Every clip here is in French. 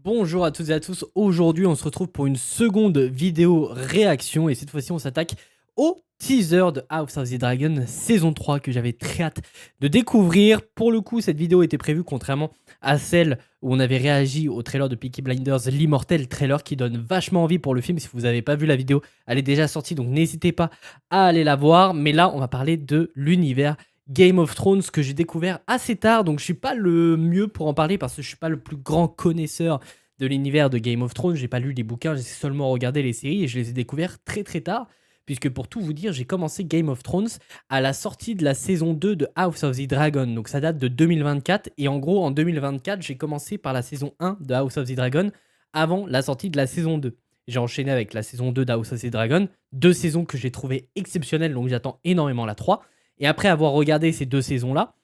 Bonjour à toutes et à tous, aujourd'hui on se retrouve pour une seconde vidéo réaction et cette fois-ci on s'attaque au teaser de House of the Dragon saison 3 que j'avais très hâte de découvrir. Pour le coup cette vidéo était prévue contrairement à celle où on avait réagi au trailer de Peaky Blinders, l'immortel trailer qui donne vachement envie pour le film. Si vous n'avez pas vu la vidéo, elle est déjà sortie donc n'hésitez pas à aller la voir. Mais là on va parler de l'univers Game of Thrones que j'ai découvert assez tard, donc je suis pas le mieux pour en parler parce que je suis pas le plus grand connaisseur de l'univers de Game of Thrones. J'ai pas lu les bouquins, j'ai seulement regardé les séries et je les ai découverts très très tard, puisque pour tout vous dire, j'ai commencé Game of Thrones à la sortie de la saison 2 de House of the Dragon, donc ça date de 2024, et en gros en 2024 j'ai commencé par la saison 1 de House of the Dragon avant la sortie de la saison 2. J'ai enchaîné avec la saison 2 d'House of the Dragon, deux saisons que j'ai trouvées exceptionnelles, donc j'attends énormément la 3. Et après avoir regardé ces deux saisons-là,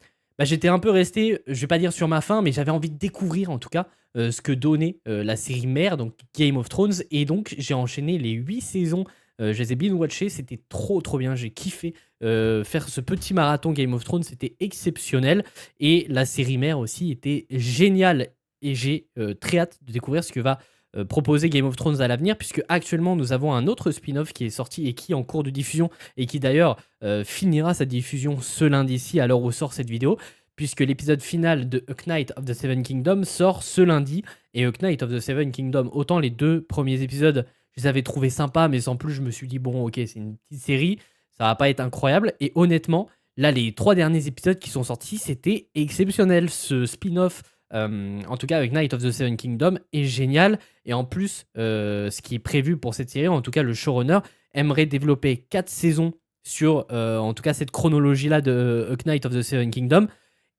j'étais un peu resté, je vais pas dire sur ma faim, mais j'avais envie de découvrir en tout cas ce que donnait la série mère, donc Game of Thrones. Et donc j'ai enchaîné les 8 saisons, je les ai binge-watchées, c'était trop bien, j'ai kiffé faire ce petit marathon Game of Thrones, c'était exceptionnel. Et la série mère aussi était géniale. Et j'ai très hâte de découvrir ce que va proposer Game of Thrones à l'avenir, puisque actuellement nous avons un autre spin-off qui est sorti et qui est en cours de diffusion et qui d'ailleurs finira sa diffusion ce lundi-ci à l'heure où sort cette vidéo, puisque l'épisode final de A Knight of the Seven Kingdoms sort ce lundi. Et A Knight of the Seven Kingdoms, autant les deux premiers épisodes, je les avais trouvés sympas, mais sans plus, je me suis dit, bon, ok, c'est une petite série, ça va pas être incroyable. Et honnêtement, là, les 3 derniers épisodes qui sont sortis, c'était exceptionnel. Ce spin-off, en tout cas avec Knight of the Seven Kingdoms, est génial. Et en plus, ce qui est prévu pour cette série, en tout cas le showrunner, aimerait développer 4 saisons sur, en tout cas, cette chronologie-là de A Knight of the Seven Kingdoms,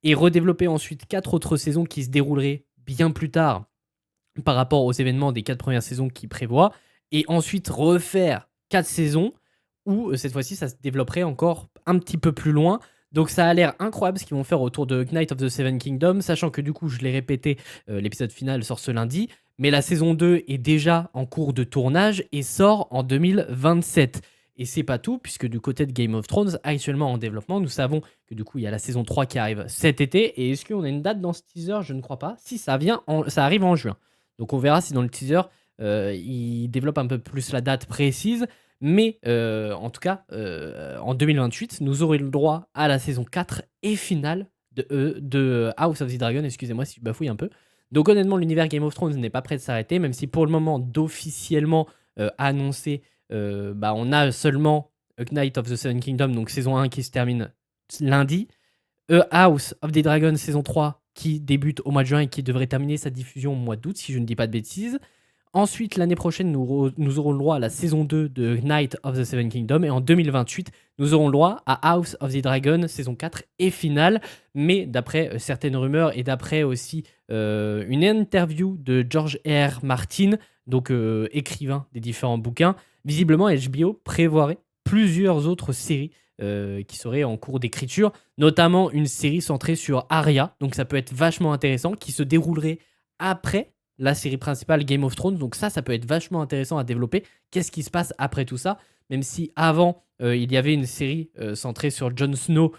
et redévelopper ensuite 4 autres saisons qui se dérouleraient bien plus tard par rapport aux événements des 4 premières saisons qu'il prévoit, et ensuite refaire 4 saisons où cette fois-ci ça se développerait encore un petit peu plus loin. Donc ça a l'air incroyable ce qu'ils vont faire autour de Knight of the Seven Kingdoms, sachant que du coup, je l'ai répété, l'épisode final sort ce lundi, mais la saison 2 est déjà en cours de tournage et sort en 2027. Et c'est pas tout, puisque du côté de Game of Thrones, actuellement en développement, nous savons que du coup, il y a la saison 3 qui arrive cet été. Et est-ce qu'on a une date dans ce teaser? Je ne crois pas. Si, ça arrive en juin. Donc on verra si dans le teaser, il développe un peu plus la date précise. Mais en tout cas, en 2028, nous aurons le droit à la saison 4 et finale de House of the Dragon. Excusez-moi si je bafouille un peu. Donc honnêtement, l'univers Game of Thrones n'est pas prêt de s'arrêter, même si pour le moment, d'officiellement annoncé, on a seulement A Knight of the Seven Kingdoms, donc saison 1 qui se termine lundi. House of the Dragon saison 3 qui débute au mois de juin et qui devrait terminer sa diffusion au mois d'août, si je ne dis pas de bêtises. Ensuite, l'année prochaine, nous aurons le droit à la saison 2 de Knight of the Seven Kingdoms. Et en 2028, nous aurons le droit à House of the Dragon, saison 4 et finale. Mais d'après certaines rumeurs et d'après aussi une interview de George R. Martin, donc écrivain des différents bouquins, visiblement HBO prévoirait plusieurs autres séries qui seraient en cours d'écriture, notamment une série centrée sur Arya. Donc ça peut être vachement intéressant, qui se déroulerait après la série principale Game of Thrones. Donc ça peut être vachement intéressant à développer. Qu'est-ce qui se passe après tout ça? Même si avant, il y avait une série centrée sur Jon Snow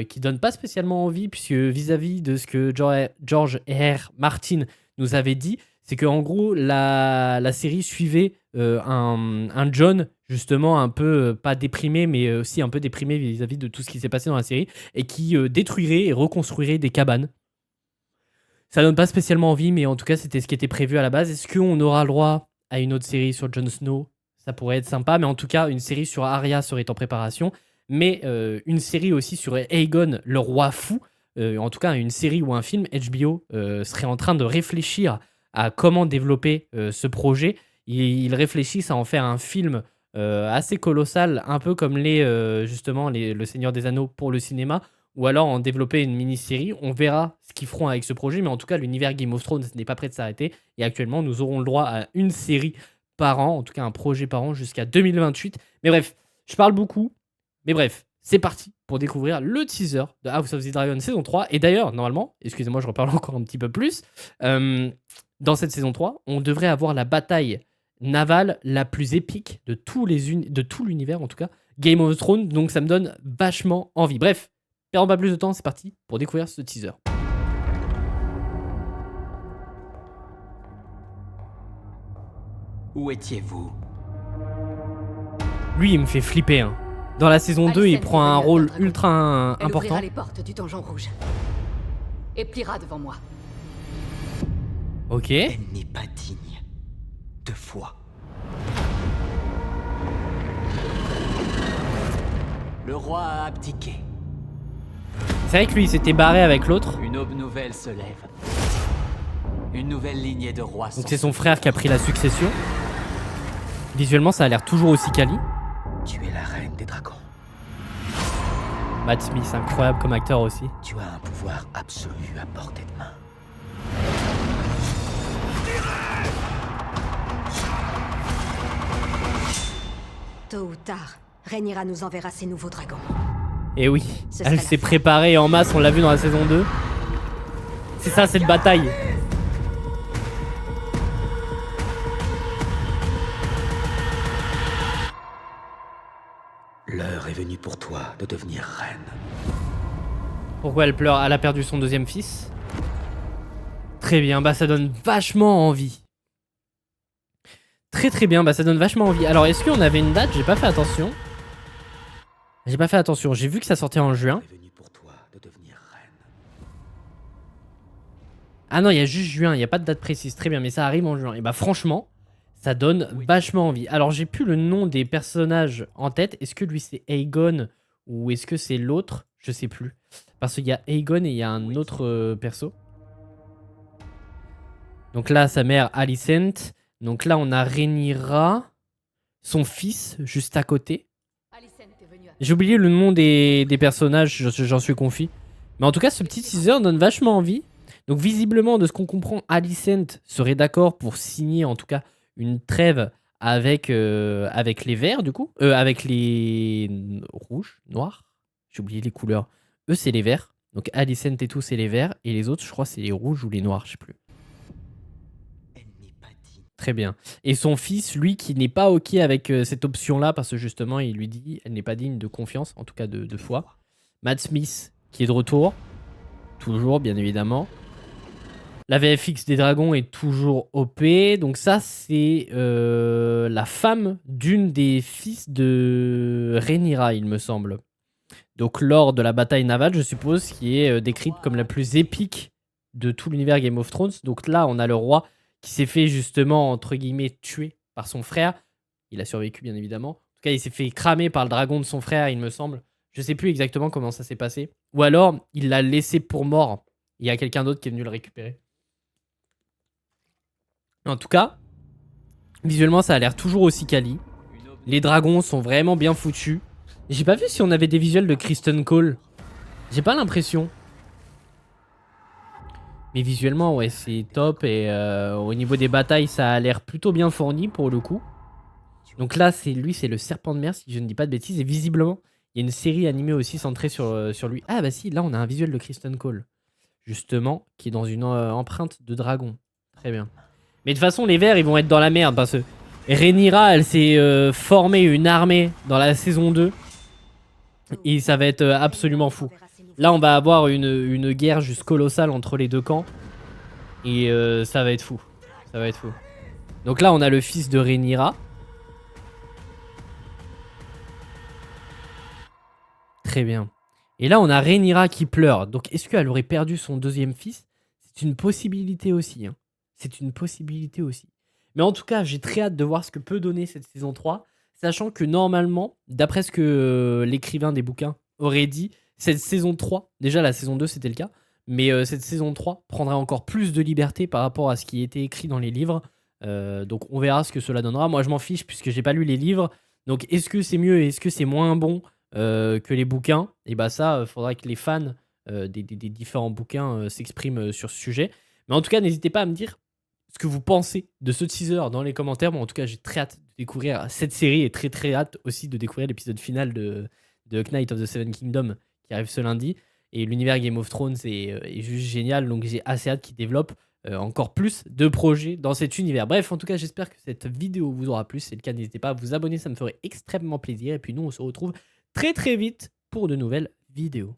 qui donne pas spécialement envie, puisque vis-à-vis de ce que George R. Martin nous avait dit, c'est qu'en gros, la série suivait un Jon, justement, un peu, pas déprimé, mais aussi un peu déprimé vis-à-vis de tout ce qui s'est passé dans la série, et qui détruirait et reconstruirait des cabanes. Ça donne pas spécialement envie, mais en tout cas, c'était ce qui était prévu à la base. Est-ce qu'on aura le droit à une autre série sur Jon Snow? Ça pourrait être sympa, mais en tout cas, une série sur Arya serait en préparation. Mais une série aussi sur Aegon, le roi fou. En tout cas, une série ou un film, HBO serait en train de réfléchir à comment développer ce projet. Ils réfléchissent à en faire un film assez colossal, un peu comme justement Le Seigneur des Anneaux pour le cinéma, ou alors en développer une mini-série. On verra ce qu'ils feront avec ce projet, mais en tout cas, l'univers Game of Thrones n'est pas prêt de s'arrêter. Et actuellement, nous aurons le droit à une série par an, en tout cas un projet par an jusqu'à 2028. Mais bref, je parle beaucoup, mais bref, c'est parti pour découvrir le teaser de House of the Dragon saison 3. Et d'ailleurs, normalement, excusez-moi, je reparle encore un petit peu plus, dans cette saison 3, on devrait avoir la bataille navale la plus épique de tout l'univers, en tout cas, Game of Thrones. Donc ça me donne vachement envie. Bref, perdons pas plus de temps, c'est parti pour découvrir ce teaser. Où étiez-vous? Lui, il me fait flipper. Hein. Dans la saison 2, il Alicent prend est un venue rôle avec un dragon. ultra Elle important. ouvrira les portes du donjon rouge. Et pliera devant moi. Ok. Elle n'est pas digne de foi. Le roi a abdiqué. C'est vrai que lui, il s'était barré avec l'autre. Une aube nouvelle se lève. Une nouvelle lignée de rois. Donc c'est son frère qui a pris la succession. Visuellement, ça a l'air toujours aussi quali. Tu es la reine des dragons. Matt Smith, incroyable comme acteur aussi. Tu as un pouvoir absolu à portée de main. Tôt ou tard, Rhaenyra nous enverra ses nouveaux dragons. Et oui, Ce elle serait s'est la fin. préparée en masse, on l'a vu dans la saison 2. C'est ça, cette bataille. L'heure est venue pour toi de devenir reine. Pourquoi elle pleure? Elle a perdu son deuxième fils. Très bien, bah ça donne vachement envie. Très très bien, bah ça donne vachement envie. Alors est-ce qu'on avait une date? J'ai pas fait attention. J'ai pas fait attention, j'ai vu que ça sortait en juin. L'heure est venue pour toi de devenir reine. Ah non, il y a juste juin, il n'y a pas de date précise. Très bien, mais ça arrive en juin. Et bah franchement, ça donne vachement envie. Alors j'ai plus le nom des personnages en tête. Est-ce que lui c'est Aegon ou est-ce que c'est l'autre? Je sais plus. Parce qu'il y a Aegon et il y a un autre perso. Donc là, sa mère Alicent. Donc là, on a Rhaenyra, son fils, juste à côté. Alicent est venue à... J'ai oublié le nom des personnages, j'en suis confus. Mais en tout cas, ce petit teaser donne vachement envie. Donc visiblement, de ce qu'on comprend, Alicent serait d'accord pour signer en tout cas une trêve avec, avec les verts du coup. Avec les rouges, noirs. J'ai oublié les couleurs. Eux, c'est les verts. Donc Alicent et tout, c'est les verts. Et les autres, je crois, c'est les rouges ou les noirs, je sais plus. Elle n'est pas digne. Très bien. Et son fils, lui, qui n'est pas OK avec cette option-là, parce que justement, il lui dit, elle n'est pas digne de confiance, en tout cas de foi. Matt Smith, qui est de retour. Toujours, bien évidemment. La VFX des dragons est toujours OP. Donc ça, c'est la femme d'une des fils de Rhaenyra, il me semble. Donc lors de la bataille navale, je suppose, qui est décrite comme la plus épique de tout l'univers Game of Thrones. Donc là, on a le roi qui s'est fait justement, entre guillemets, tuer par son frère. Il a survécu, bien évidemment. En tout cas, il s'est fait cramer par le dragon de son frère, il me semble. Je sais plus exactement comment ça s'est passé. Ou alors, il l'a laissé pour mort. Il y a quelqu'un d'autre qui est venu le récupérer. En tout cas, visuellement, ça a l'air toujours aussi quali. Les dragons sont vraiment bien foutus. J'ai pas vu si on avait des visuels de Kristen Cole. J'ai pas l'impression. Mais visuellement, ouais, c'est top. Et au niveau des batailles, ça a l'air plutôt bien fourni pour le coup. Donc là, lui, c'est le serpent de mer, si je ne dis pas de bêtises. Et visiblement, il y a une série animée aussi centrée sur lui. Ah bah si, là, on a un visuel de Kristen Cole. Justement, qui est dans une empreinte de dragon. Très bien. Mais de toute façon, les verts, ils vont être dans la merde. Parce que Rhaenyra, elle s'est formée une armée dans la saison 2. Et ça va être absolument fou. Là, on va avoir une guerre juste colossale entre les deux camps. Et ça va être fou. Ça va être fou. Donc là, on a le fils de Rhaenyra. Très bien. Et là, on a Rhaenyra qui pleure. Donc, est-ce qu'elle aurait perdu son deuxième fils? C'est une possibilité aussi. Hein. C'est une possibilité aussi. Mais en tout cas, j'ai très hâte de voir ce que peut donner cette saison 3. Sachant que normalement, d'après ce que l'écrivain des bouquins aurait dit, cette saison 3, déjà la saison 2 c'était le cas, mais cette saison 3 prendrait encore plus de liberté par rapport à ce qui était écrit dans les livres. Donc on verra ce que cela donnera. Moi je m'en fiche puisque j'ai pas lu les livres. Donc est-ce que c'est mieux et est-ce que c'est moins bon que les bouquins? Et bah ça, faudra que les fans des différents bouquins s'expriment sur ce sujet. Mais en tout cas, n'hésitez pas à me dire ce que vous pensez de ce teaser dans les commentaires. Bon, en tout cas, j'ai très hâte de découvrir cette série et très très hâte aussi de découvrir l'épisode final de Knight of the Seven Kingdoms qui arrive ce lundi. Et l'univers Game of Thrones est juste génial, donc j'ai assez hâte qu'il développe encore plus de projets dans cet univers. Bref, en tout cas, j'espère que cette vidéo vous aura plu. Si c'est le cas, n'hésitez pas à vous abonner, ça me ferait extrêmement plaisir. Et puis nous, on se retrouve très très vite pour de nouvelles vidéos.